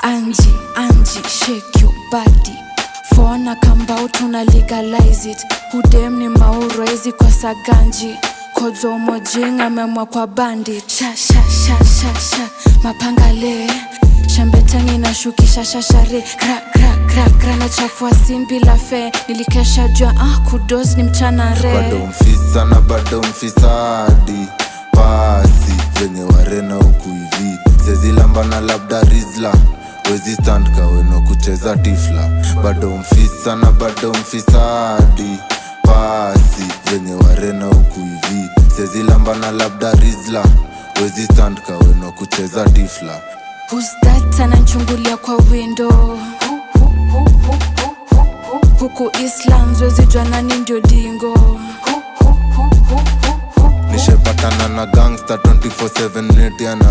Angie, shake your body. Fona kambao tuna legalize it. Hudem ni mauro ezi kwa saganji. Kodzo mojinga memwa kwa bandit. Sha mapangale. Shambetani na shukisha shashare. Kra na chafua simbi la fe. Nilikesha jua kudos ni mchana re. Bado mfisa na bado mfisadi. Pasi venye warena huku hivi. Sezi lamba na labda rizla. Wezi stand kaweno kucheza tifla. Bado mfisa na bado mfisadi. Pasi venye warena huku hivi. Sezi lamba na labda rizla. Wezi stand kaweno kucheza tifla. Who's that ananchungulia kwa window? Huku Islands wezi jua nani ndio dingo. Nishepatana na gangsta 24/7 netiana